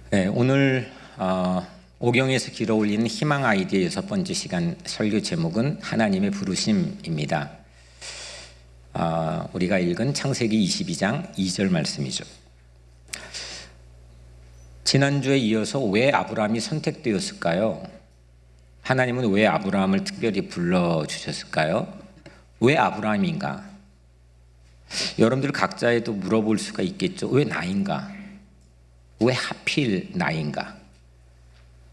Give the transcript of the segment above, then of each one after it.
네, 오늘 오경에서 길어 올리는 희망 아이디어 6번째 시간 설교 제목은 하나님의 부르심입니다. 우리가 읽은 창세기 22장 2절 말씀이죠. 지난주에 이어서 왜 아브라함이 선택되었을까요? 하나님은 왜 아브라함을 특별히 불러주셨을까요? 왜 아브라함인가? 여러분들 각자에도 물어볼 수가 있겠죠. 왜 나인가? 왜 하필 나인가?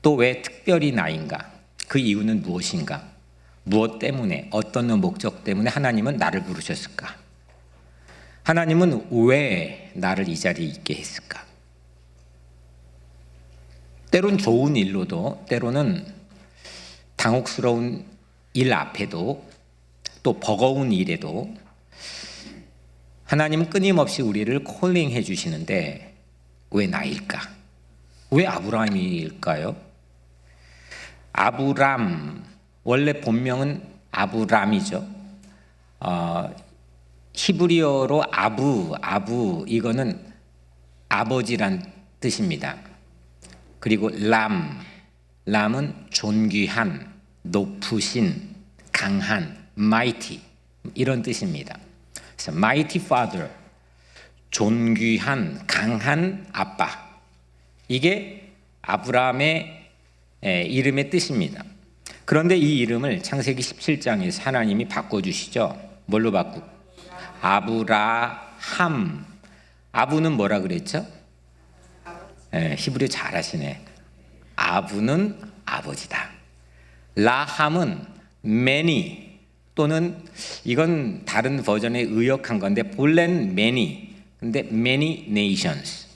또 왜 특별히 나인가? 그 이유는 무엇인가? 무엇 때문에, 어떤 목적 때문에 하나님은 나를 부르셨을까? 하나님은 왜 나를 이 자리에 있게 했을까? 때론 좋은 일로도, 때로는 당혹스러운 일 앞에도, 또 버거운 일에도 하나님은 끊임없이 우리를 콜링해 주시는데 왜 나일까? 왜 아브라함일까요? 아브람, 원래 본명은 아브람이죠. 히브리어로 아부 이거는 아버지란 뜻입니다. 그리고 람은 존귀한, 높으신, 강한, mighty 이런 뜻입니다. 그래서 mighty father, 존귀한, 강한 아빠. 이게 아브라함의 이름의 뜻입니다. 그런데 이 이름을 창세기 17장에서 하나님이 바꿔주시죠. 뭘로 바꾸고? 아브라함. 아부는 뭐라 그랬죠? 히브리 잘하시네. 아부는 아버지다. 라함은 many, 또는 이건 다른 버전에 의역한 건데 본래는 many, 근데 many nations.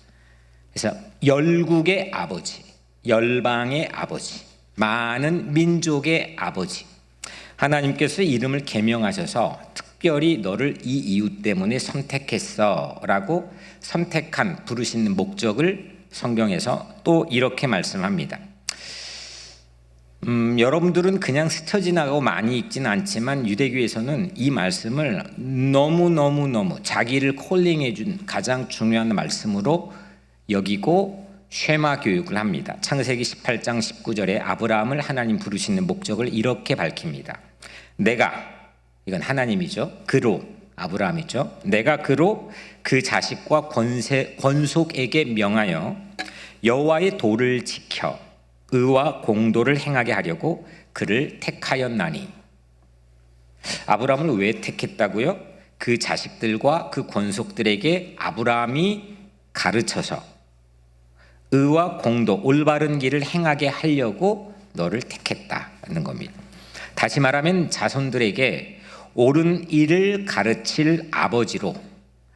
그래서 열국의 아버지, 열방의 아버지, 많은 민족의 아버지. 하나님께서 이름을 계명하셔서 특별히 너를 이 이유 때문에 선택했어 라고 선택한, 부르시는 목적을 성경에서 또 이렇게 말씀합니다. 여러분들은 그냥 스쳐 지나가고 많이 읽지는 않지만 유대교에서는 이 말씀을 너무 자기를 콜링해 준 가장 중요한 말씀으로 여기고 쉐마 교육을 합니다. 창세기 18장 19절에 아브라함을 하나님 부르시는 목적을 이렇게 밝힙니다. 내가, 이건 하나님이죠. 그로, 아브라함이죠. 내가 그로 그 자식과 권속에게 명하여 여호와의 도를 지켜 의와 공도를 행하게 하려고 그를 택하였나니. 아브라함을 왜 택했다고요? 그 자식들과 그 권속들에게 아브라함이 가르쳐서 의와 공도, 올바른 길을 행하게 하려고 너를 택했다는 겁니다. 다시 말하면 자손들에게 옳은 일을 가르칠 아버지로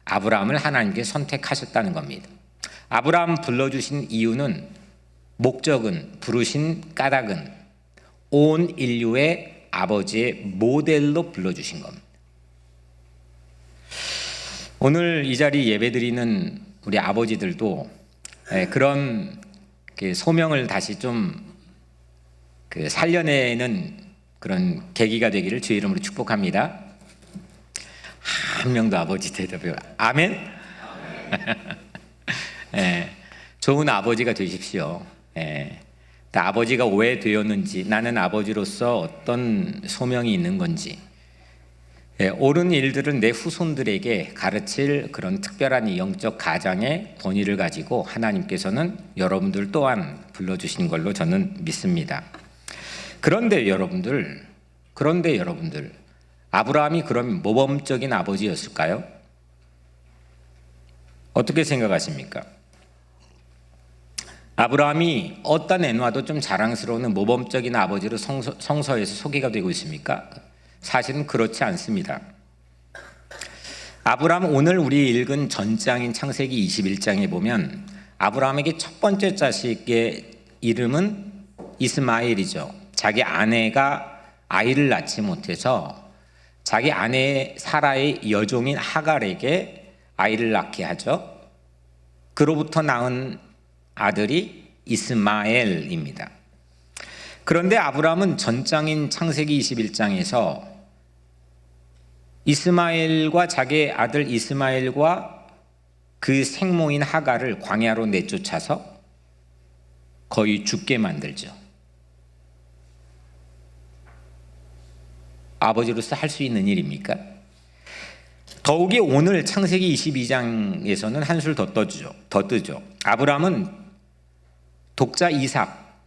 아브라함을 하나님께 선택하셨다는 겁니다. 아브라함 불러주신 이유는, 목적은, 부르신 까닭은 온 인류의 아버지의 모델로 불러주신 겁니다. 오늘 이 자리 예배드리는 우리 아버지들도 그런 소명을 다시 좀 살려내는 그런 계기가 되기를 주의 이름으로 축복합니다. 한 명도 아버지 대답해요. 아멘? 좋은 아버지가 되십시오. 아버지가 왜 되었는지, 나는 아버지로서 어떤 소명이 있는 건지, 옳은 일들을 내 후손들에게 가르칠 그런 특별한 영적 가장의 권위를 가지고 하나님께서는 여러분들 또한 불러주신 걸로 저는 믿습니다. 그런데 여러분들, 아브라함이 그럼 모범적인 아버지였을까요? 어떻게 생각하십니까? 아브라함이 어디다 내놔도 좀 자랑스러운 모범적인 아버지로 성서에서 소개가 되고 있습니까? 사실은 그렇지 않습니다. 아브라함, 오늘 우리 읽은 전장인 창세기 21장에 보면 아브라함에게 첫 번째 자식의 이름은 이스마엘이죠. 자기 아내가 아이를 낳지 못해서 자기 아내 사라의 여종인 하갈에게 아이를 낳게 하죠. 그로부터 낳은 아들이 이스마엘입니다. 그런데 아브라함은 전장인 창세기 21장에서 이스마엘과 자기의 아들 이스마엘과 그 생모인 하갈을 광야로 내쫓아서 거의 죽게 만들죠. 아버지로서 할 수 있는 일입니까? 더욱이 오늘 창세기 22장에서는 한술 더 뜨죠. 아브라함은 독자 이삭,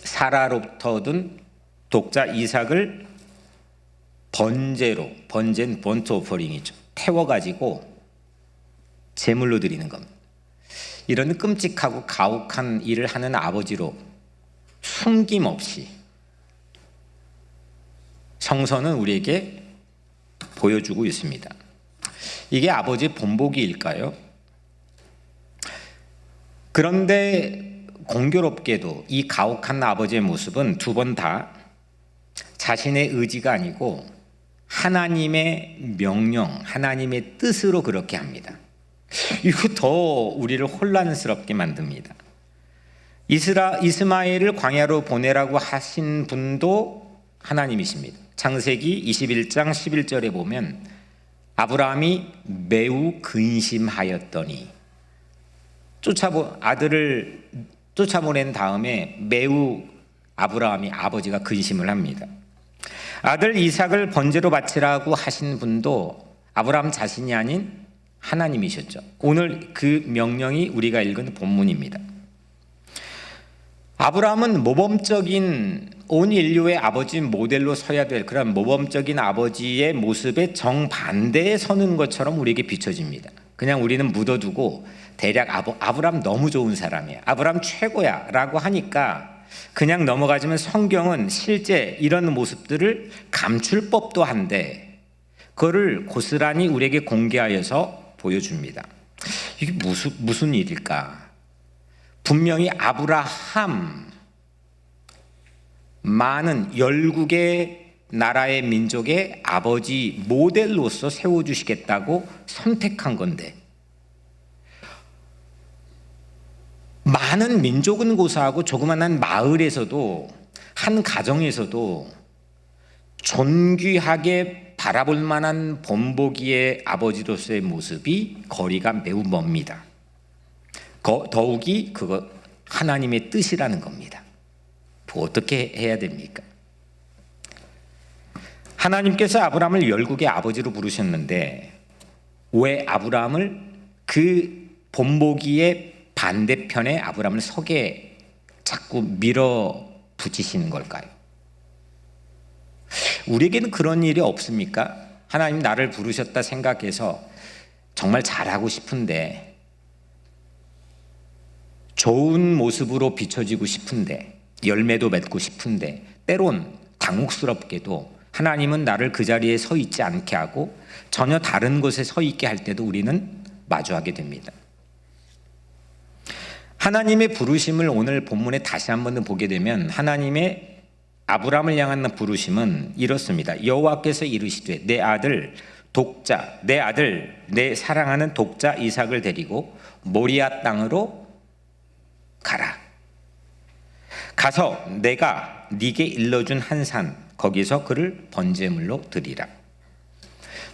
사라로부터 얻은 독자 이삭을 번제는 번트 오퍼링이죠. 태워가지고 제물로 드리는 겁니다. 이런 끔찍하고 가혹한 일을 하는 아버지로 숨김없이 성서는 우리에게 보여주고 있습니다. 이게 아버지의 본보기일까요? 그런데 공교롭게도 이 가혹한 아버지의 모습은 두 번 다 자신의 의지가 아니고 하나님의 명령, 하나님의 뜻으로 그렇게 합니다. 이거 더 우리를 혼란스럽게 만듭니다. 이스마엘을 광야로 보내라고 하신 분도 하나님이십니다. 창세기 21장 11절에 보면 아브라함이 매우 근심하였더니 아들을 쫓아보낸 다음에 매우 아버지가 근심을 합니다. 아들 이삭을 번제로 바치라고 하신 분도 아브라함 자신이 아닌 하나님이셨죠. 오늘 그 명령이 우리가 읽은 본문입니다. 아브라함은 모범적인 온 인류의 아버지 모델로 서야 될 그런 모범적인 아버지의 모습에 정반대에 서는 것처럼 우리에게 비춰집니다. 그냥 우리는 묻어두고 대략 아브라함 너무 좋은 사람이야, 아브라함 최고야 라고 하니까 그냥 넘어가지만 성경은 실제 이런 모습들을 감출 법도 한데 그거를 고스란히 우리에게 공개하여서 보여줍니다. 이게 무슨 일일까? 분명히 아브라함, 많은 열국의 나라의 민족의 아버지 모델로서 세워주시겠다고 선택한 건데 많은 민족은 고사하고 조그만한 마을에서도 한 가정에서도 존귀하게 바라볼 만한 본보기의 아버지로서의 모습이 거리가 매우 멉니다. 더욱이 그거 하나님의 뜻이라는 겁니다. 어떻게 해야 됩니까? 하나님께서 아브라함을 열국의 아버지로 부르셨는데 왜 아브라함을 그 본보기의 반대편에 아브라함을 서게 자꾸 밀어붙이시는 걸까요? 우리에게는 그런 일이 없습니까? 하나님 나를 부르셨다 생각해서 정말 잘하고 싶은데 좋은 모습으로 비춰지고 싶은데 열매도 맺고 싶은데 때론 당혹스럽게도 하나님은 나를 그 자리에 서 있지 않게 하고 전혀 다른 곳에 서 있게 할 때도 우리는 마주하게 됩니다. 하나님의 부르심을 오늘 본문에 다시 한번 보게 되면 하나님의 아브라함을 향한 부르심은 이렇습니다. 여호와께서 이르시되 내 아들 내 사랑하는 독자 이삭을 데리고 모리아 땅으로 가라. 가서 내가 네게 일러준 한 산 거기서 그를 번제물로 드리라.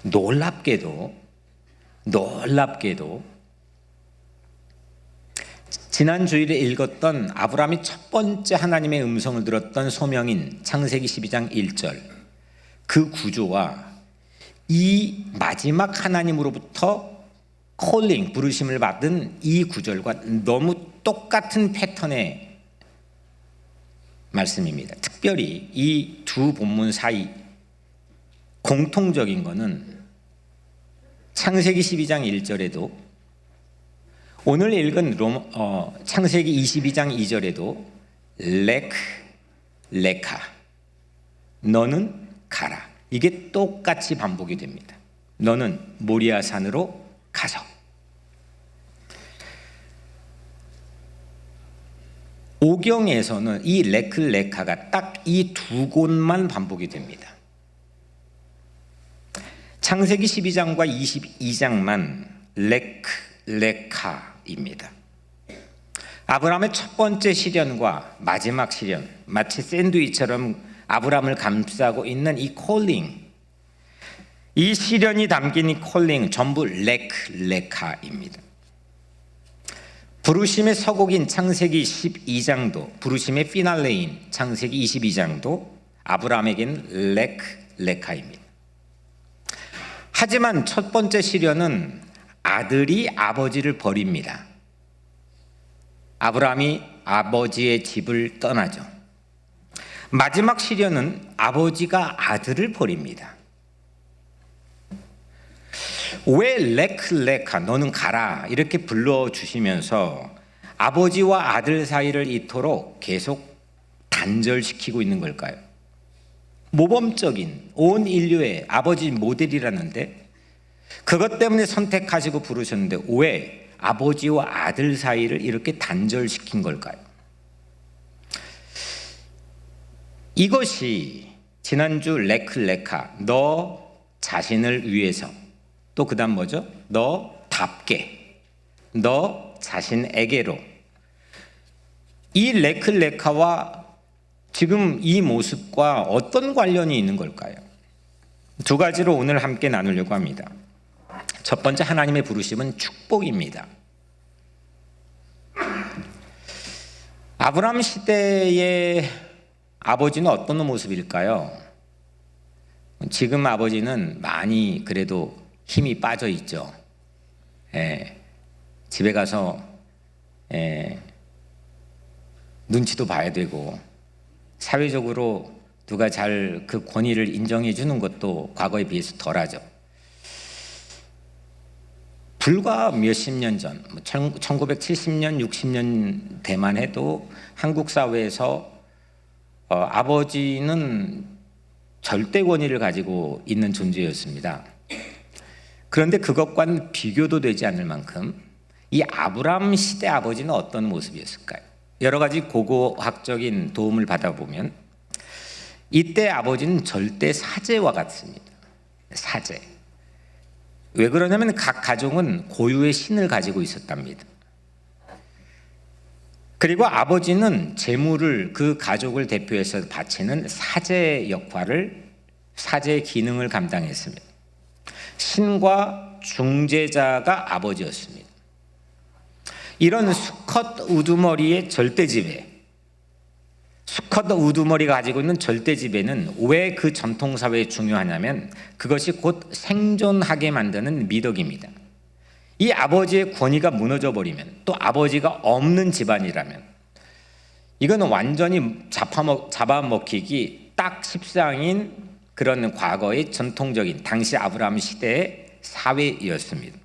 놀랍게도 지난 주일에 읽었던 아브라함이 첫 번째 하나님의 음성을 들었던 소명인 창세기 12장 1절 그 구조와 이 마지막 하나님으로부터 부르심을 받은 이 구절과 너무 똑같은 패턴의 말씀입니다. 특별히 이 두 본문 사이 공통적인 것은 창세기 12장 1절에도 오늘 읽은 창세기 22장 2절에도 레카 너는 가라. 이게 똑같이 반복이 됩니다. 너는 모리아 산으로 가서. 오경에서는 이 레카가 딱 이 두 곳만 반복이 됩니다. 창세기 12장과 22장만 레카입니다. 아브라함의 첫 번째 시련과 마지막 시련, 마치 샌드위치처럼 아브라함을 감싸고 있는 이 콜링, 이 시련이 담긴 이 콜링 전부 레카입니다. 부르심의 서곡인 창세기 12장도, 부르심의 피날레인 창세기 22장도 아브라함에겐 레카입니다. 하지만 첫 번째 시련은 아들이 아버지를 버립니다. 아브라함이 아버지의 집을 떠나죠. 마지막 시련은 아버지가 아들을 버립니다. 왜 레카 너는 가라 이렇게 불러주시면서 아버지와 아들 사이를 이토록 계속 단절시키고 있는 걸까요? 모범적인 온 인류의 아버지 모델이라는데 그것 때문에 선택하시고 부르셨는데 왜 아버지와 아들 사이를 이렇게 단절시킨 걸까요? 이것이 지난주 레카 너 자신을 위해서 또 그 다음 뭐죠? 너답게 너 자신에게로 이 레카와 지금 이 모습과 어떤 관련이 있는 걸까요? 두 가지로 오늘 함께 나누려고 합니다. 첫 번째, 하나님의 부르심은 축복입니다. 아브라함 시대의 아버지는 어떤 모습일까요? 지금 아버지는 많이 그래도 힘이 빠져 있죠. 집에 가서 눈치도 봐야 되고 사회적으로 누가 잘 그 권위를 인정해 주는 것도 과거에 비해서 덜하죠. 불과 몇십 년 전, 1970년, 60년대만 해도 한국 사회에서 아버지는 절대 권위를 가지고 있는 존재였습니다. 그런데 그것과는 비교도 되지 않을 만큼 이 아브라함 시대 아버지는 어떤 모습이었을까요? 여러 가지 고고학적인 도움을 받아보면 이때 아버지는 절대 사제와 같습니다. 사제. 왜 그러냐면 각 가족은 고유의 신을 가지고 있었답니다. 그리고 아버지는 재물을 그 가족을 대표해서 바치는 사제 역할을, 사제의 기능을 감당했습니다. 신과 중재자가 아버지였습니다. 이런 수컷 우두머리의 절대지배, 수컷 우두머리가 가지고 있는 절대지배는 왜 그 전통사회에 중요하냐면 그것이 곧 생존하게 만드는 미덕입니다. 이 아버지의 권위가 무너져 버리면, 또 아버지가 없는 집안이라면 이건 완전히 잡아먹히기 딱 십상인 그런 과거의 전통적인 당시 아브라함 시대의 사회였습니다.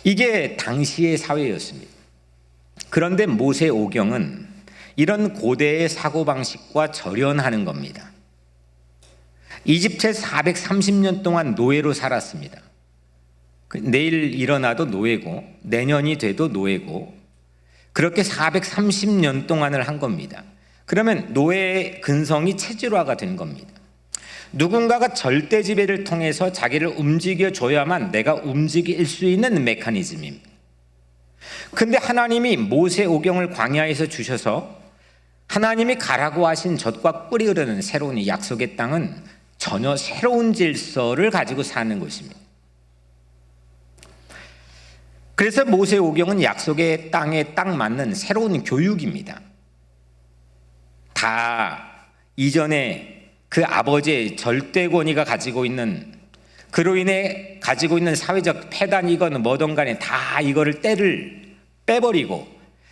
이게 당시의 사회였습니다. 그런데 모세오경은 이런 고대의 사고방식과 절연하는 겁니다. 이집트에 430년 동안 노예로 살았습니다. 내일 일어나도 노예고 내년이 돼도 노예고 그렇게 430년 동안을 한 겁니다. 그러면 노예의 근성이 체질화가 된 겁니다. 누군가가 절대지배를 통해서 자기를 움직여줘야만 내가 움직일 수 있는 메커니즘입니다. 근데 하나님이 모세오경을 광야에서 주셔서 하나님이 가라고 하신 젖과 꿀이 흐르는 새로운 이 약속의 땅은 전혀 새로운 질서를 가지고 사는 것입니다. 그래서 모세오경은 약속의 땅에 딱 맞는 새로운 교육입니다. 다 이전에 그 아버지의 절대 권위가 가지고 있는, 그로 인해 가지고 있는 사회적 폐단이건 뭐든 간에 다 이거를 때를 빼버리고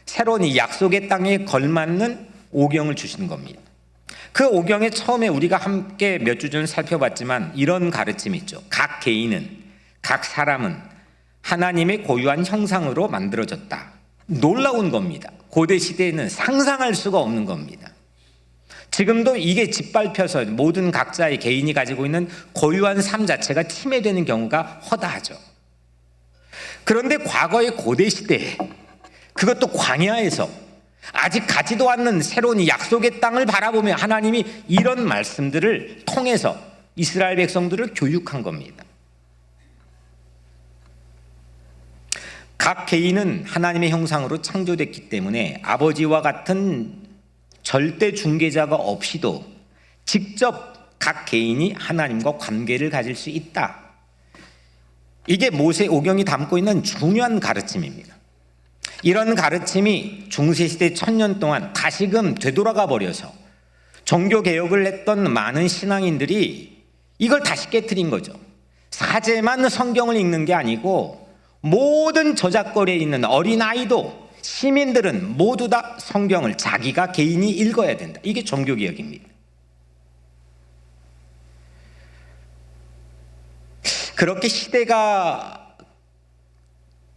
새로운 이 약속의 땅에 걸맞는 오경을 주시는 겁니다. 그 오경에 처음에 우리가 함께 몇 주 전 살펴봤지만 이런 가르침이 있죠. 각 개인은, 각 사람은 하나님의 고유한 형상으로 만들어졌다. 놀라운 겁니다. 고대 시대에는 상상할 수가 없는 겁니다. 지금도 이게 짓밟혀서 모든 각자의 개인이 가지고 있는 고유한 삶 자체가 침해되는 경우가 허다하죠. 그런데 과거의 고대 시대에, 그것도 광야에서 아직 가지도 않는 새로운 약속의 땅을 바라보며 하나님이 이런 말씀들을 통해서 이스라엘 백성들을 교육한 겁니다. 각 개인은 하나님의 형상으로 창조됐기 때문에 아버지와 같은 절대 중개자가 없이도 직접 각 개인이 하나님과 관계를 가질 수 있다. 이게 모세오경이 담고 있는 중요한 가르침입니다. 이런 가르침이 중세시대 1000년 동안 다시금 되돌아가 버려서 종교개혁을 했던 많은 신앙인들이 이걸 다시 깨트린 거죠. 사제만 성경을 읽는 게 아니고 모든 저작거리에 있는 어린아이도 시민들은 모두 다 성경을 자기가 개인이 읽어야 된다. 이게 종교개혁입니다. 그렇게 시대가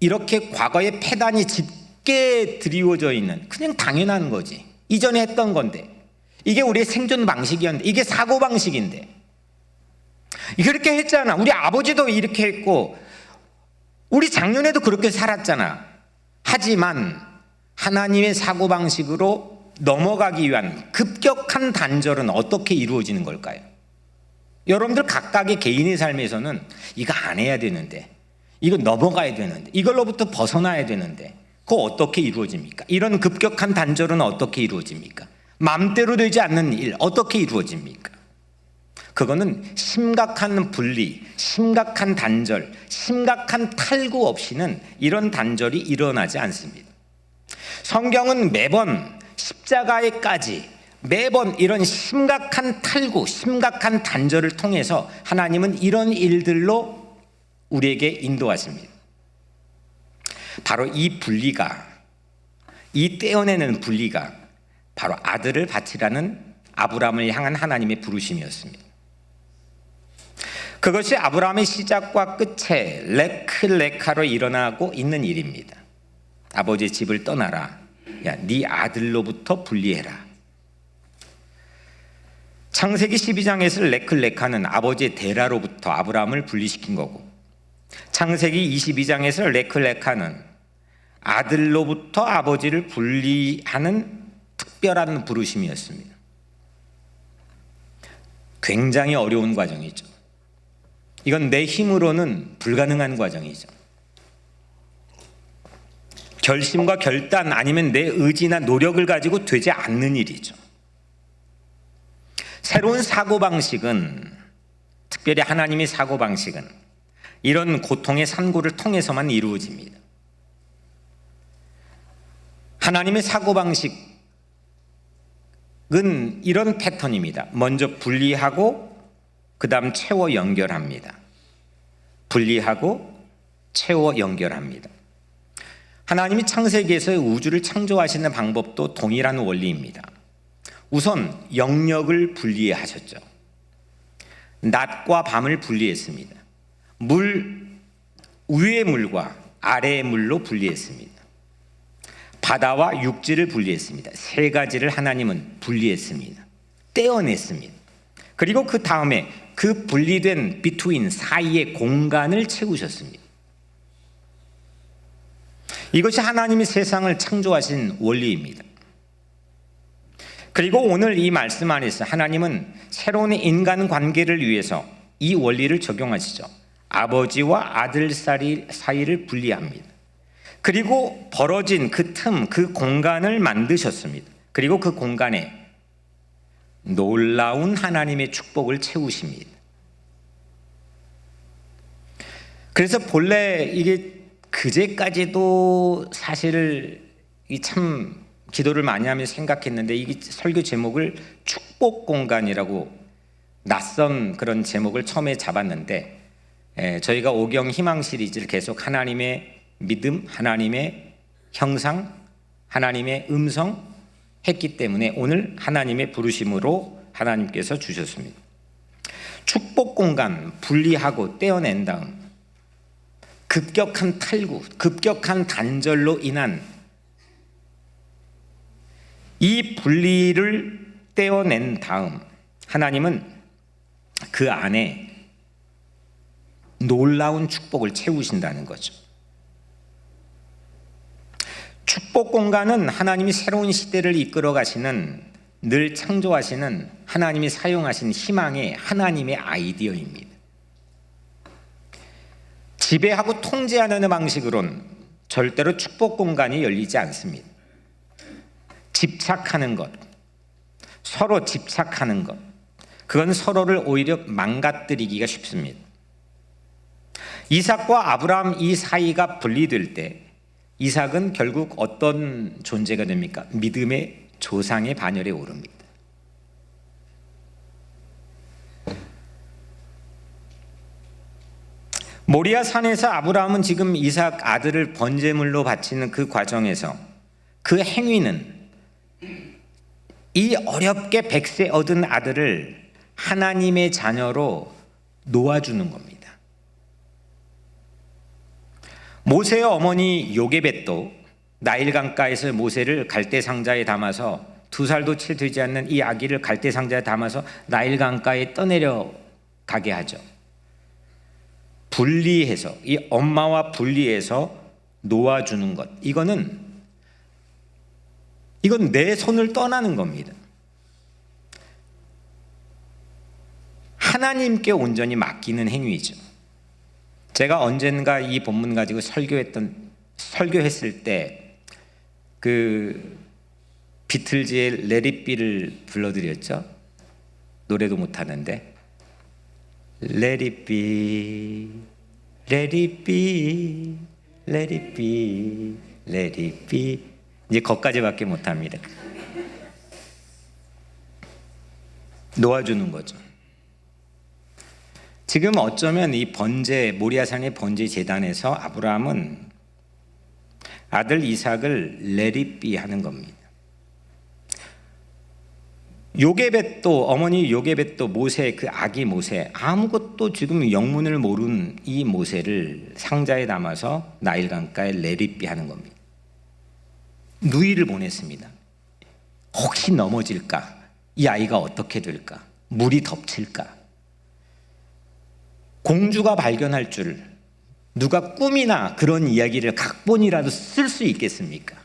이렇게 과거의 패단이 짙게 드리워져 있는, 그냥 당연한 거지. 이전에 했던 건데, 이게 우리의 생존 방식이었는데, 이게 사고 방식인데, 그렇게 했잖아. 우리 아버지도 이렇게 했고 우리 작년에도 그렇게 살았잖아. 하지만 하나님의 사고방식으로 넘어가기 위한 급격한 단절은 어떻게 이루어지는 걸까요? 여러분들 각각의 개인의 삶에서는 이거 안 해야 되는데, 이거 넘어가야 되는데, 이걸로부터 벗어나야 되는데, 그거 어떻게 이루어집니까? 이런 급격한 단절은 어떻게 이루어집니까? 마음대로 되지 않는 일 어떻게 이루어집니까? 그거는 심각한 분리, 심각한 단절, 심각한 탈구 없이는 이런 단절이 일어나지 않습니다. 성경은 매번 십자가에까지 매번 이런 심각한 탈구, 심각한 단절을 통해서 하나님은 이런 일들로 우리에게 인도하십니다. 바로 이 분리가, 이 떼어내는 분리가 바로 아들을 바치라는 아브라함을 향한 하나님의 부르심이었습니다. 그것이 아브라함의 시작과 끝에 레클레카로 일어나고 있는 일입니다. 아버지의 집을 떠나라. 야, 네 아들로부터 분리해라. 창세기 12장에서 레클레카는 아버지의 데라로부터 아브라함을 분리시킨 거고, 창세기 22장에서 레클레카는 아들로부터 아버지를 분리하는 특별한 부르심이었습니다. 굉장히 어려운 과정이죠. 이건 내 힘으로는 불가능한 과정이죠. 결심과 결단 아니면 내 의지나 노력을 가지고 되지 않는 일이죠. 새로운 사고방식은, 특별히 하나님의 사고방식은 이런 고통의 산고를 통해서만 이루어집니다. 하나님의 사고방식은 이런 패턴입니다. 먼저 분리하고 그 다음 채워 연결합니다. 분리하고 채워 연결합니다. 하나님이 창세기에서 우주를 창조하시는 방법도 동일한 원리입니다. 우선 영역을 분리하셨죠. 낮과 밤을 분리했습니다. 물, 위의 물과 아래의 물로 분리했습니다. 바다와 육지를 분리했습니다. 세 가지를 하나님은 분리했습니다. 떼어냈습니다. 그리고 그 다음에 그 분리된 비트윈 사이의 공간을 채우셨습니다. 이것이 하나님이 세상을 창조하신 원리입니다. 그리고 오늘 이 말씀 안에서 하나님은 새로운 인간 관계를 위해서 이 원리를 적용하시죠. 아버지와 아들 사이를 분리합니다. 그리고 벌어진 그 틈, 그 공간을 만드셨습니다. 그리고 그 공간에 놀라운 하나님의 축복을 채우십니다. 그래서 본래 이게 그제까지도 사실 참 기도를 많이 하면서 생각했는데, 이게 설교 제목을 축복 공간이라고 낯선 그런 제목을 처음에 잡았는데, 저희가 오경 희망 시리즈를 계속 하나님의 믿음, 하나님의 형상, 하나님의 음성 했기 때문에 오늘 하나님의 부르심으로 하나님께서 주셨습니다. 축복 공간 분리하고 떼어낸 다음 급격한 탈구, 급격한 단절로 인한 이 분리를 떼어낸 다음 하나님은 그 안에 놀라운 축복을 채우신다는 거죠. 축복 공간은 하나님이 새로운 시대를 이끌어 가시는, 늘 창조하시는 하나님이 사용하신 희망의 하나님의 아이디어입니다. 지배하고 통제하는 방식으로는 절대로 축복 공간이 열리지 않습니다. 집착하는 것, 서로 집착하는 것, 그건 서로를 오히려 망가뜨리기가 쉽습니다. 이삭과 아브라함 이 사이가 분리될 때 이삭은 결국 어떤 존재가 됩니까? 믿음의 조상의 반열에 오릅니다. 모리아 산에서 아브라함은 지금 이삭 아들을 번제물로 바치는 그 과정에서 그 행위는 이 어렵게 100세 얻은 아들을 하나님의 자녀로 놓아주는 겁니다. 모세의 어머니 요게벳도 나일 강가에서 모세를 갈대 상자에 담아서 2살도 채 되지 않는 이 아기를 갈대 상자에 담아서 나일 강가에 떠내려 가게 하죠. 분리해서, 이 엄마와 분리해서 놓아주는 것, 이건 내 손을 떠나는 겁니다. 하나님께 온전히 맡기는 행위죠. 제가 언젠가 이 본문 가지고 설교했을 때 그 비틀즈의 Let It Be를 불러드렸죠. 노래도 못하는데 Let it be, let it be, let it be, let it be. 이제 거기까지밖에 못합니다. 놓아주는 거죠. 지금 어쩌면 이 모리아산의 번제 제단에서 아브라함은 아들 이삭을 let it be 하는 겁니다. 요게벳도, 어머니 요게벳도 모세, 그 아기 모세, 아무것도 지금 영문을 모르는 이 모세를 상자에 담아서 나일 강가에 let it be 하는 겁니다. 누이를 보냈습니다. 혹시 넘어질까? 이 아이가 어떻게 될까? 물이 덮칠까? 공주가 발견할 줄 누가 꿈이나 그런 이야기를 각본이라도 쓸 수 있겠습니까?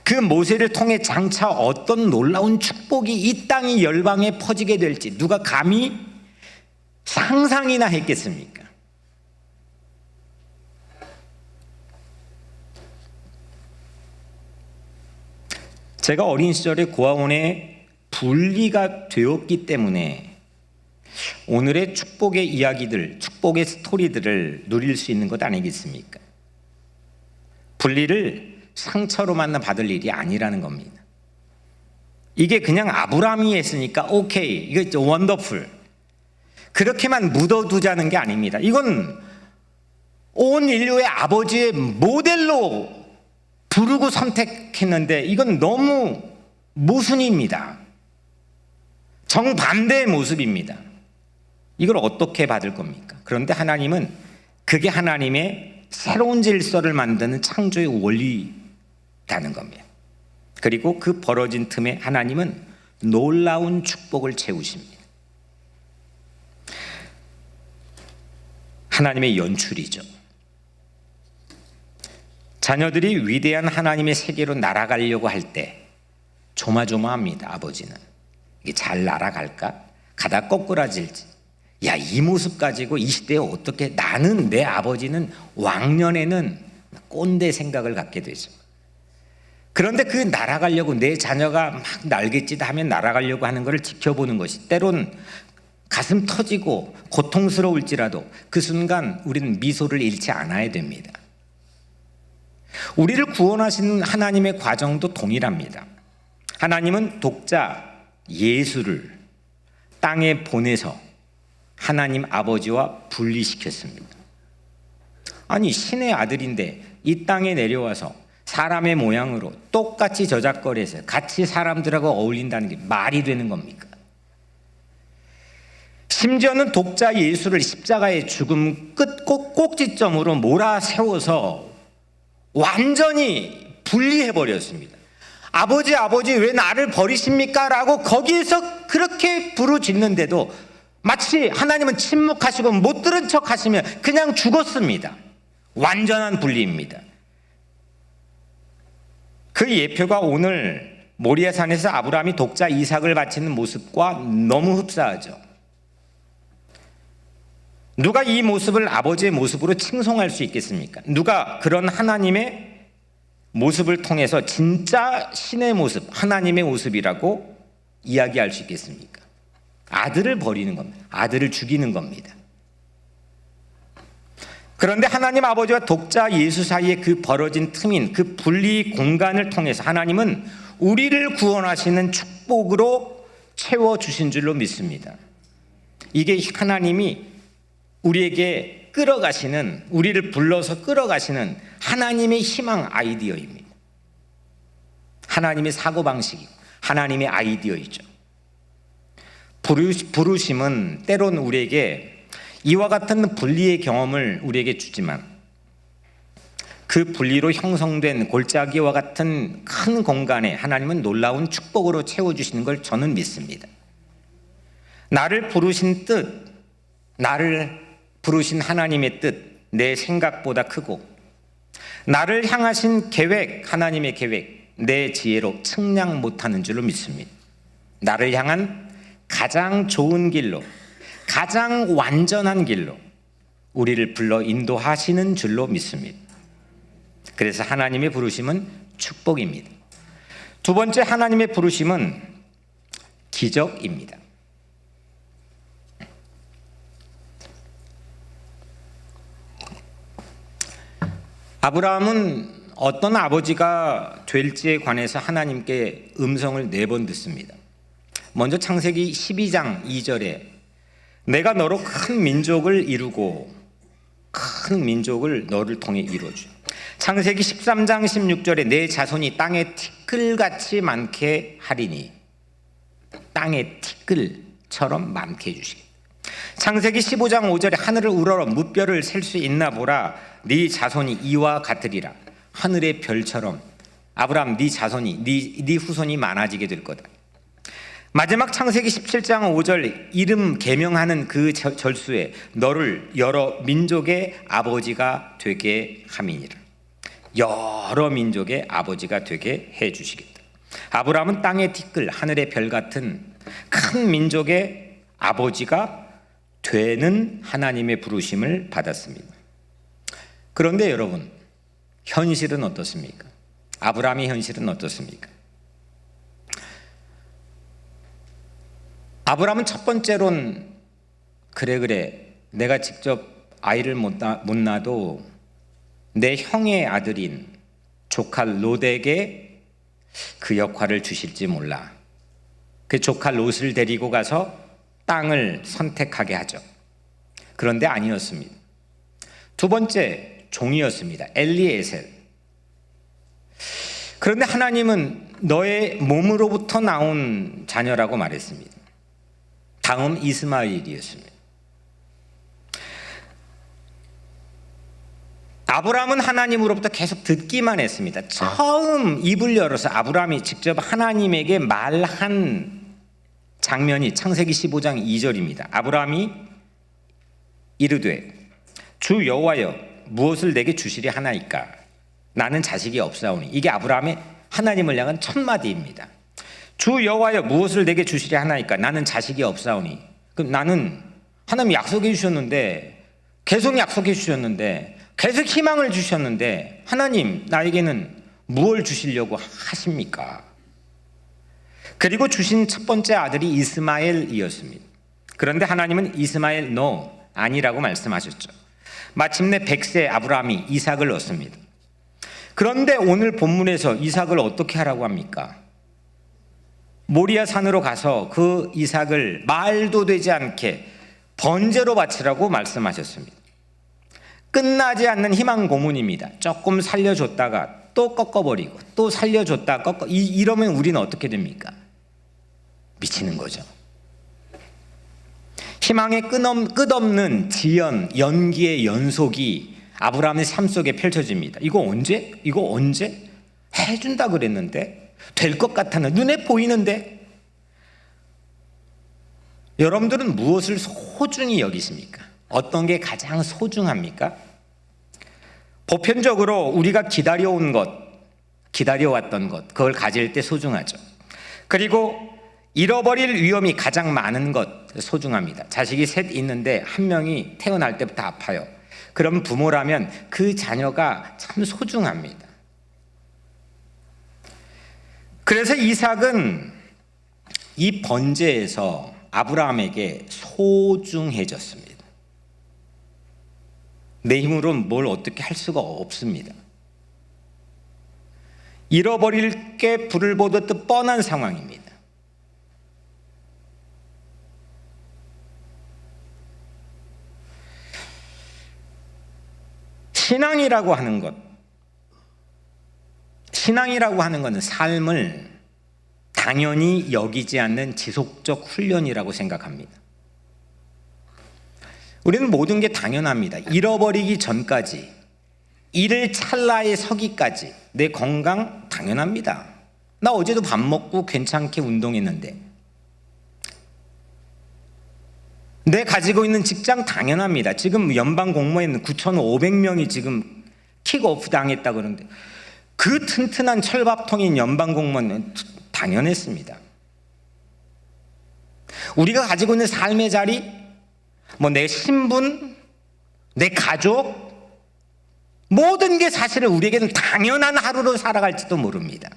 그 모세를 통해 장차 어떤 놀라운 축복이 이 땅이 열방에 퍼지게 될지 누가 감히 상상이나 했겠습니까? 제가 어린 시절에 고아원에 분리가 되었기 때문에 오늘의 축복의 이야기들, 축복의 스토리들을 누릴 수 있는 것 아니겠습니까? 분리를 상처로만 받을 일이 아니라는 겁니다. 이게 그냥 아브라함이 했으니까 오케이, 이거 원더풀, 그렇게만 묻어두자는 게 아닙니다. 이건 온 인류의 아버지의 모델로 부르고 선택했는데 이건 너무 모순입니다. 정반대의 모습입니다. 이걸 어떻게 받을 겁니까? 그런데 하나님은 그게 하나님의 새로운 질서를 만드는 창조의 원리라는 겁니다. 그리고 그 벌어진 틈에 하나님은 놀라운 축복을 채우십니다. 하나님의 연출이죠. 자녀들이 위대한 하나님의 세계로 날아가려고 할 때 조마조마합니다. 아버지는 이게 잘 날아갈까? 가다 꼬꾸라질지. 야, 이 모습 가지고 이 시대에 어떻게, 나는, 내 아버지는 왕년에는 꼰대 생각을 갖게 되죠. 그런데 그 날아가려고, 내 자녀가 막 날갯짓 하면 날아가려고 하는 것을 지켜보는 것이 때론 가슴 터지고 고통스러울지라도 그 순간 우리는 미소를 잃지 않아야 됩니다. 우리를 구원하시는 하나님의 과정도 동일합니다. 하나님은 독자 예수를 땅에 보내서 하나님 아버지와 분리시켰습니다. 아니, 신의 아들인데 이 땅에 내려와서 사람의 모양으로 똑같이 저작거려서 같이 사람들하고 어울린다는 게 말이 되는 겁니까? 심지어는 독자 예수를 십자가의 죽음 끝 꼭지점으로 몰아세워서 완전히 분리해버렸습니다. 아버지, 아버지, 왜 나를 버리십니까? 라고 거기에서 그렇게 부르짖는데도 마치 하나님은 침묵하시고 못 들은 척 하시면 그냥 죽었습니다. 완전한 분리입니다. 그 예표가 오늘 모리아산에서 아브라함이 독자 이삭을 바치는 모습과 너무 흡사하죠. 누가 이 모습을 아버지의 모습으로 칭송할 수 있겠습니까? 누가 그런 하나님의 모습을 통해서 진짜 신의 모습, 하나님의 모습이라고 이야기할 수 있겠습니까? 아들을 버리는 겁니다. 아들을 죽이는 겁니다. 그런데 하나님 아버지와 독자 예수 사이에 그 벌어진 틈인 그 분리 공간을 통해서 하나님은 우리를 구원하시는 축복으로 채워주신 줄로 믿습니다. 이게 하나님이 우리에게 끌어가시는, 우리를 불러서 끌어가시는 하나님의 희망 아이디어입니다. 하나님의 사고방식이고 하나님의 아이디어이죠. 부르심은 때론 우리에게 이와 같은 분리의 경험을 우리에게 주지만 그 분리로 형성된 골짜기와 같은 큰 공간에 하나님은 놀라운 축복으로 채워주시는 걸 저는 믿습니다. 나를 부르신 뜻, 나를 부르신 하나님의 뜻, 내 생각보다 크고 나를 향하신 계획, 하나님의 계획, 내 지혜로 측량 못하는 줄로 믿습니다. 나를 향한 가장 좋은 길로, 가장 완전한 길로 우리를 불러 인도하시는 줄로 믿습니다. 그래서 하나님의 부르심은 축복입니다. 두 번째 하나님의 부르심은 기적입니다. 아브라함은 어떤 아버지가 될지에 관해서 하나님께 음성을 4번 듣습니다. 먼저 창세기 12장 2절에 내가 너로 큰 민족을 이루고 큰 민족을 너를 통해 이루어주. 창세기 13장 16절에 내 자손이 땅의 티끌같이 많게 하리니 땅의 티끌처럼 많게 해주시겠다. 창세기 15장 5절에 하늘을 우러러 무별을 셀 수 있나 보라. 네 자손이 이와 같으리라. 하늘의 별처럼 아브라함 네 자손이 네 후손이 많아지게 될 거다. 마지막 창세기 17장 5절 이름 계명하는 그 절수에 너를 여러 민족의 아버지가 되게 함이니라. 여러 민족의 아버지가 되게 해 주시겠다. 아브라함은 땅의 티끌 하늘의 별 같은 큰 민족의 아버지가 되는 하나님의 부르심을 받았습니다. 그런데 여러분, 현실은 어떻습니까? 아브라함의 현실은 어떻습니까? 아브라함은 첫 번째로는 그래 내가 직접 아이를 못 낳아도 내 형의 아들인 조카 롯에게 그 역할을 주실지 몰라. 그 조카 롯을 데리고 가서 땅을 선택하게 하죠. 그런데 아니었습니다. 두 번째 종이었습니다. 엘리에셀. 그런데 하나님은 너의 몸으로부터 나온 자녀라고 말했습니다. 다음 이스마엘이었습니다. 아브라함은 하나님으로부터 계속 듣기만 했습니다. 처음 입을 열어서 아브라함이 직접 하나님에게 말한 장면이 창세기 15장 2절입니다. 아브라함이 이르되 주 여호와여 무엇을 내게 주시리 하나이까? 나는 자식이 없사오니. 이게 아브라함의 하나님을 향한 첫 마디입니다. 주 여호와여 무엇을 내게 주시리 하나이까? 나는 자식이 없사오니. 그럼 나는 하나님 약속해 주셨는데 계속 약속해 주셨는데 계속 희망을 주셨는데 하나님 나에게는 무엇을 주시려고 하십니까? 그리고 주신 첫 번째 아들이 이스마엘이었습니다. 그런데 하나님은 이스마엘 아니라고 말씀하셨죠. 마침내 100세 아브라함이 이삭을 얻습니다. 그런데 오늘 본문에서 이삭을 어떻게 하라고 합니까? 모리아 산으로 가서 그 이삭을 말도 되지 않게 번제로 바치라고 말씀하셨습니다. 끝나지 않는 희망 고문입니다. 조금 살려줬다가 또 꺾어버리고 또 살려줬다가 이러면 우리는 어떻게 됩니까? 미치는 거죠. 희망의 끝없는 지연, 연기의 연속이 아브라함의 삶 속에 펼쳐집니다. 이거 언제? 해준다 그랬는데? 될 것 같았는데? 눈에 보이는데? 여러분들은 무엇을 소중히 여기십니까? 어떤 게 가장 소중합니까? 보편적으로 우리가 기다려왔던 것, 그걸 가질 때 소중하죠. 그리고 잃어버릴 위험이 가장 많은 것 소중합니다. 자식이 셋 있는데 한 명이 태어날 때부터 아파요. 그럼 부모라면 그 자녀가 참 소중합니다. 그래서 이삭은 이 번제에서 아브라함에게 소중해졌습니다. 내 힘으로는 뭘 어떻게 할 수가 없습니다. 잃어버릴 게 불을 보듯 뻔한 상황입니다. 신앙이라고 하는 것은 삶을 당연히 여기지 않는 지속적 훈련이라고 생각합니다. 우리는 모든 게 당연합니다. 잃어버리기 전까지, 잃을 찰나에 서기까지 내 건강 당연합니다. 나 어제도 밥 먹고 괜찮게 운동했는데, 내 가지고 있는 직장 당연합니다. 지금 연방 공무원 9,500명이 지금 킥오프 당했다 그러는데, 그 튼튼한 철밥통인 연방 공무원은 당연했습니다. 우리가 가지고 있는 삶의 자리, 내 신분, 내 가족, 모든 게 사실은 우리에게는 당연한 하루로 살아갈지도 모릅니다.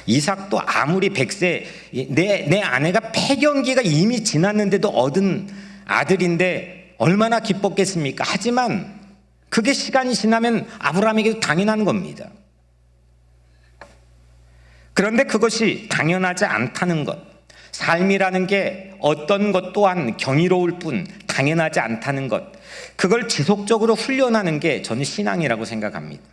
이삭도 아무리 100세, 내 아내가 폐경기가 이미 지났는데도 얻은 아들인데 얼마나 기뻤겠습니까? 하지만 그게 시간이 지나면 아브라함에게도 당연한 겁니다. 그런데 그것이 당연하지 않다는 것, 삶이라는 게 어떤 것 또한 경이로울 뿐 당연하지 않다는 것, 그걸 지속적으로 훈련하는 게 저는 신앙이라고 생각합니다.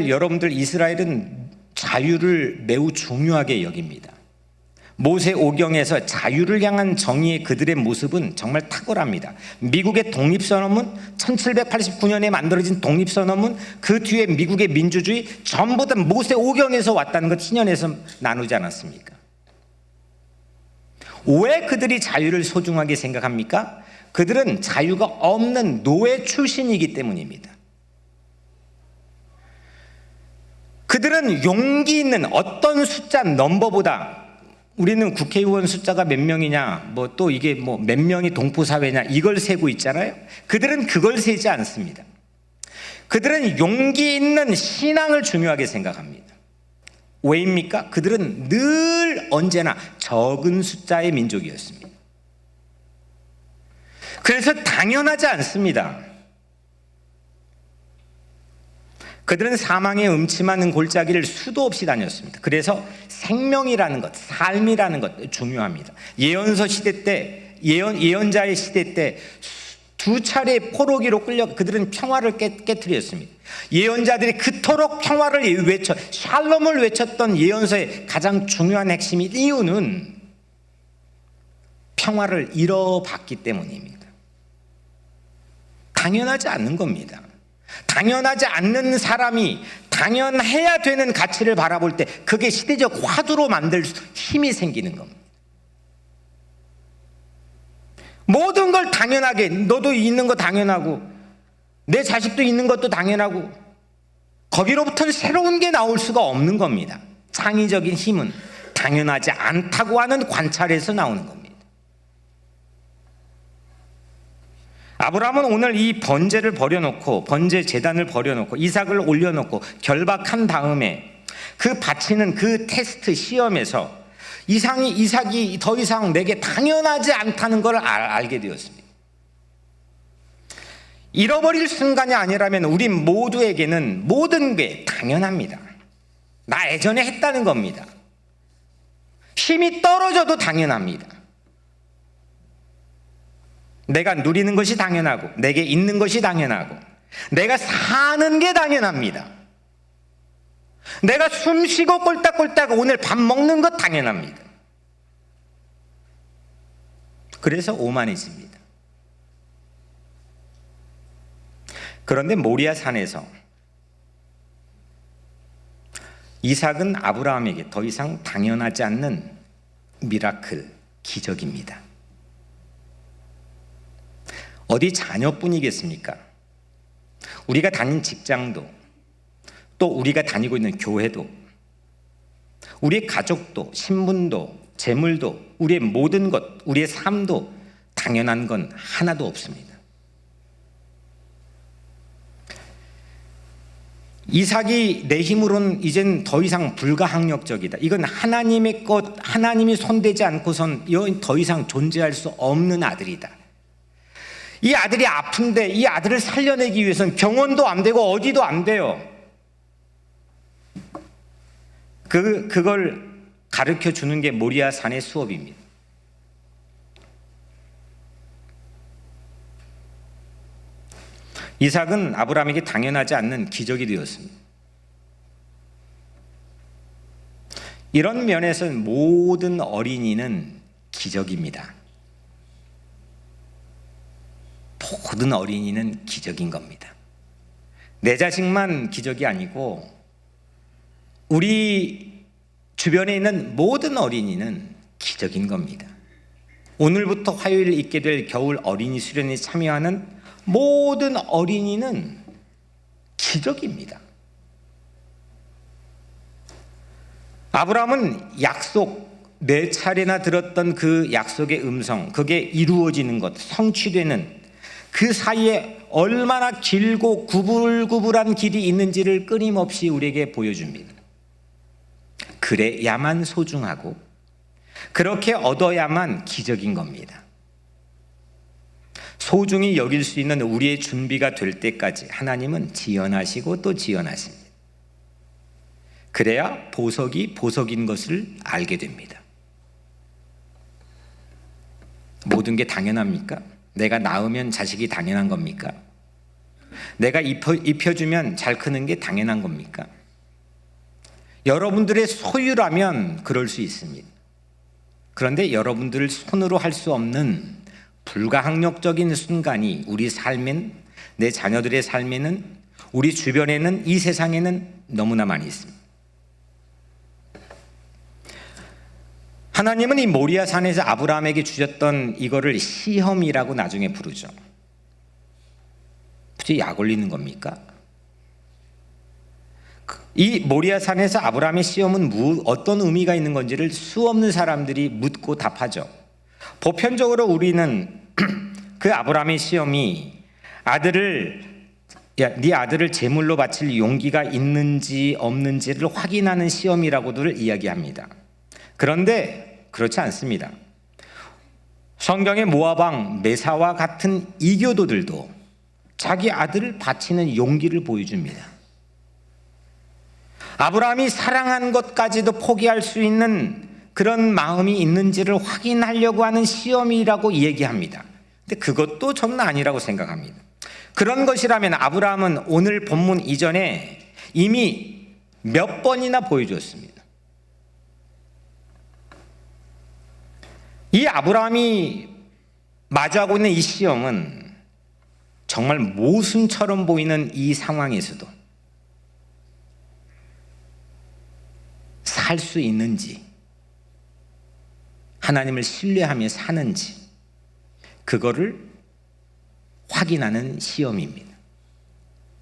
여러분들 이스라엘은 자유를 매우 중요하게 여깁니다. 모세 오경에서 자유를 향한 정의의 그들의 모습은 정말 탁월합니다. 미국의 독립선언문, 1789년에 만들어진 독립선언문, 그 뒤에 미국의 민주주의, 전부 다 모세 오경에서 왔다는 것 신년에서 나누지 않았습니까? 왜 그들이 자유를 소중하게 생각합니까? 그들은 자유가 없는 노예 출신이기 때문입니다. 그들은 용기 있는 어떤 숫자 넘버보다, 우리는 국회의원 숫자가 몇 명이냐, 또 이게 몇 명이 동포사회냐, 이걸 세고 있잖아요. 그들은 그걸 세지 않습니다. 그들은 용기 있는 신앙을 중요하게 생각합니다. 왜입니까? 그들은 늘 언제나 적은 숫자의 민족이었습니다. 그래서 당연하지 않습니다. 그들은 사망의 음침한 골짜기를 수도 없이 다녔습니다. 그래서 생명이라는 것, 삶이라는 것 중요합니다. 예언서 시대 때, 예언자의 시대 때 두 차례 포로기로 끌려 그들은 평화를 깨트렸습니다. 예언자들이 그토록 평화를 샬롬을 외쳤던 예언서의 가장 중요한 핵심이, 이유는 평화를 잃어봤기 때문입니다. 당연하지 않는 겁니다. 당연하지 않는 사람이 당연해야 되는 가치를 바라볼 때 그게 시대적 화두로 만들 힘이 생기는 겁니다. 모든 걸 당연하게, 너도 있는 거 당연하고 내 자식도 있는 것도 당연하고, 거기로부터는 새로운 게 나올 수가 없는 겁니다. 창의적인 힘은 당연하지 않다고 하는 관찰에서 나오는 겁니다. 아브라함은 오늘 이 번제 제단을 버려놓고 이삭을 올려놓고 결박한 다음에 그 바치는 그 테스트 시험에서 이삭이 더 이상 내게 당연하지 않다는 걸 알게 되었습니다. 잃어버릴 순간이 아니라면 우리 모두에게는 모든 게 당연합니다. 나 예전에 했다는 겁니다. 힘이 떨어져도 당연합니다. 내가 누리는 것이 당연하고, 내게 있는 것이 당연하고, 내가 사는 게 당연합니다. 내가 숨 쉬고 꼴딱꼴딱 오늘 밥 먹는 것 당연합니다. 그래서 오만해집니다. 그런데 모리아 산에서 이삭은 아브라함에게 더 이상 당연하지 않는 미라클, 기적입니다. 어디 자녀뿐이겠습니까? 우리가 다닌 직장도, 또 우리가 다니고 있는 교회도, 우리의 가족도, 신분도, 재물도, 우리의 모든 것, 우리의 삶도 당연한 건 하나도 없습니다. 이삭이 내 힘으로는 이젠 더 이상 불가항력적이다. 이건 하나님의 것, 하나님이 손대지 않고선 더 이상 존재할 수 없는 아들이다. 이 아들이 아픈데 이 아들을 살려내기 위해서는 병원도 안 되고 어디도 안 돼요. 그걸 가르쳐 주는 게 모리아 산의 수업입니다. 이삭은 아브라함에게 당연하지 않는 기적이 되었습니다. 이런 면에서는 모든 어린이는 기적입니다. 모든 어린이는 기적인 겁니다. 내 자식만 기적이 아니고 우리 주변에 있는 모든 어린이는 기적인 겁니다. 오늘부터 화요일 있게 될 겨울 어린이 수련회에 참여하는 모든 어린이는 기적입니다. 아브라함은 약속 4차례나 들었던 그 약속의 음성, 그게 이루어지는 것, 성취되는 그 사이에 얼마나 길고 구불구불한 길이 있는지를 끊임없이 우리에게 보여줍니다. 그래야만 소중하고 그렇게 얻어야만 기적인 겁니다. 소중히 여길 수 있는 우리의 준비가 될 때까지 하나님은 지연하시고 또 지연하십니다. 그래야 보석이 보석인 것을 알게 됩니다. 모든 게 당연합니까? 내가 낳으면 자식이 당연한 겁니까? 내가 입혀주면 잘 크는 게 당연한 겁니까? 여러분들의 소유라면 그럴 수 있습니다. 그런데 여러분들 손으로 할 수 없는 불가항력적인 순간이 우리 삶엔, 내 자녀들의 삶에는, 우리 주변에는, 이 세상에는 너무나 많이 있습니다. 하나님은 이 모리아 산에서 아브라함에게 주셨던 이거를 시험이라고 나중에 부르죠. 굳이 약 올리는 겁니까? 이 모리아 산에서 아브라함의 시험은 어떤 의미가 있는 건지를 수없는 사람들이 묻고 답하죠. 보편적으로 우리는 그 아브라함의 시험이 네 아들을 제물로 바칠 용기가 있는지 없는지를 확인하는 시험이라고들 이야기합니다. 그런데 그렇지 않습니다. 성경의 모압 왕 메사와 같은 이교도들도 자기 아들을 바치는 용기를 보여줍니다. 아브라함이 사랑한 것까지도 포기할 수 있는 그런 마음이 있는지를 확인하려고 하는 시험이라고 얘기합니다. 근데 그것도 저는 아니라고 생각합니다. 그런 것이라면 아브라함은 오늘 본문 이전에 이미 몇 번이나 보여줬습니다. 이 아브라함이 마주하고 있는 이 시험은 정말 모순처럼 보이는 이 상황에서도 살 수 있는지, 하나님을 신뢰하며 사는지, 그거를 확인하는 시험입니다.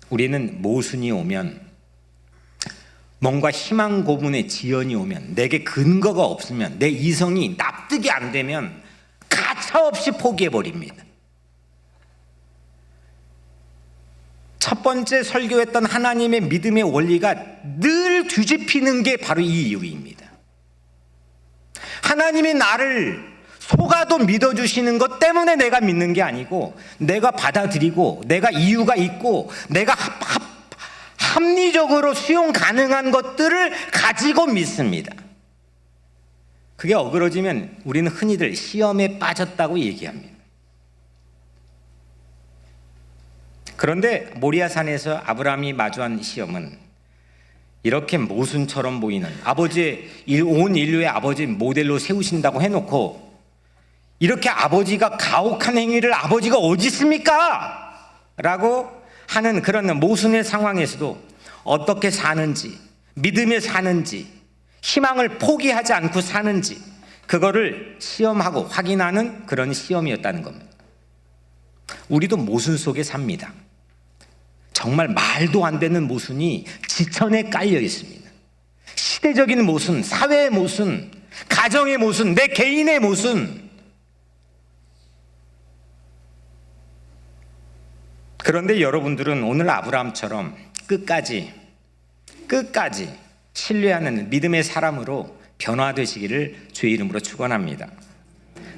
우리는 모순이 오면, 뭔가 희망 고문의 지연이 오면, 내게 근거가 없으면, 내 이성이 납득이 안 되면 가차없이 포기해버립니다. 첫 번째 설교했던 하나님의 믿음의 원리가 늘 뒤집히는 게 바로 이 이유입니다. 하나님이 나를 속아도 믿어주시는 것 때문에 내가 믿는 게 아니고, 내가 받아들이고 내가 이유가 있고 내가 합리적으로 수용 가능한 것들을 가지고 믿습니다. 그게 어그러지면 우리는 흔히들 시험에 빠졌다고 얘기합니다. 그런데 모리아산에서 아브라함이 마주한 시험은 이렇게 모순처럼 보이는, 온 인류의 아버지 모델로 세우신다고 해놓고 이렇게 아버지가 가혹한 행위를 아버지가 어디 있습니까? 라고 하는 그런 모순의 상황에서도 어떻게 사는지, 믿으며 사는지, 희망을 포기하지 않고 사는지, 그거를 시험하고 확인하는 그런 시험이었다는 겁니다. 우리도 모순 속에 삽니다. 정말 말도 안 되는 모순이 지천에 깔려 있습니다. 시대적인 모순, 사회의 모순, 가정의 모순, 내 개인의 모순. 그런데 여러분들은 오늘 아브라함처럼 끝까지 신뢰하는 믿음의 사람으로 변화되시기를 주의 이름으로 축원합니다.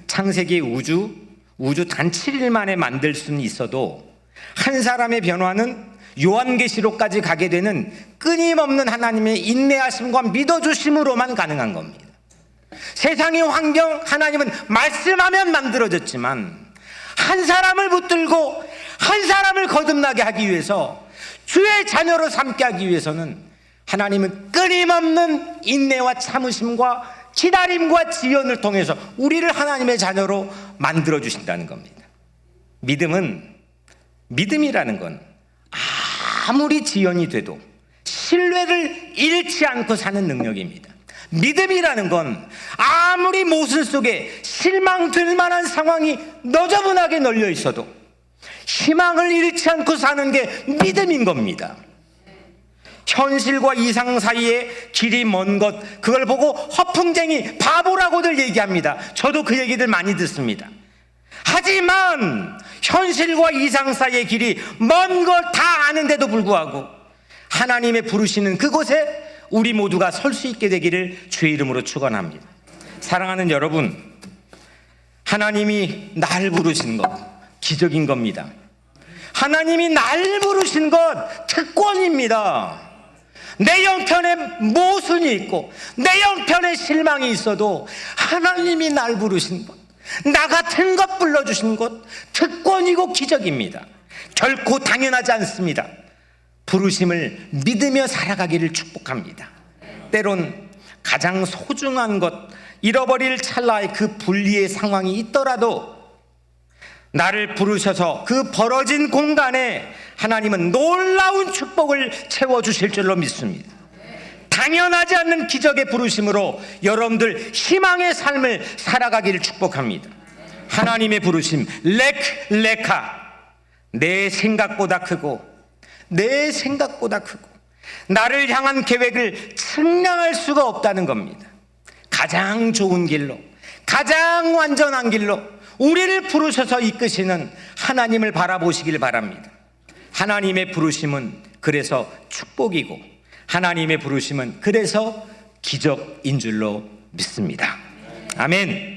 창세기 우주, 우주 단 7일 만에 만들 수는 있어도 한 사람의 변화는 요한계시록까지 가게 되는 끊임없는 하나님의 인내하심과 믿어주심으로만 가능한 겁니다. 세상의 환경, 하나님은 말씀하면 만들어졌지만 한 사람을 붙들고 한 사람을 거듭나게 하기 위해서, 주의 자녀로 삼게 하기 위해서는 하나님은 끊임없는 인내와 참으심과 기다림과 지연을 통해서 우리를 하나님의 자녀로 만들어주신다는 겁니다. 믿음이라는 건 아무리 지연이 돼도 신뢰를 잃지 않고 사는 능력입니다. 믿음이라는 건 아무리 모순 속에 실망될 만한 상황이 너저분하게 널려 있어도 희망을 잃지 않고 사는 게 믿음인 겁니다. 현실과 이상 사이에 길이 먼 것, 그걸 보고 허풍쟁이, 바보라고들 얘기합니다. 저도 그 얘기들 많이 듣습니다. 하지만 현실과 이상 사이의 길이 먼 걸 다 아는데도 불구하고 하나님의 부르시는 그곳에 우리 모두가 설 수 있게 되기를 주의 이름으로 축원합니다. 사랑하는 여러분, 하나님이 날 부르신 것 기적인 겁니다. 하나님이 날 부르신 것 특권입니다. 내 형편에 모순이 있고 내 형편에 실망이 있어도 하나님이 날 부르신 것, 나 같은 것 불러주신 것 특권이고 기적입니다. 결코 당연하지 않습니다. 부르심을 믿으며 살아가기를 축복합니다. 때론 가장 소중한 것, 잃어버릴 찰나의 그 분리의 상황이 있더라도 나를 부르셔서 그 벌어진 공간에 하나님은 놀라운 축복을 채워주실 줄로 믿습니다. 당연하지 않는 기적의 부르심으로 여러분들 희망의 삶을 살아가기를 축복합니다. 하나님의 부르심, 레카, 내 생각보다 크고 나를 향한 계획을 측량할 수가 없다는 겁니다. 가장 좋은 길로, 가장 완전한 길로 우리를 부르셔서 이끄시는 하나님을 바라보시길 바랍니다. 하나님의 부르심은 그래서 축복이고 하나님의 부르심은 그래서 기적인 줄로 믿습니다. 아멘.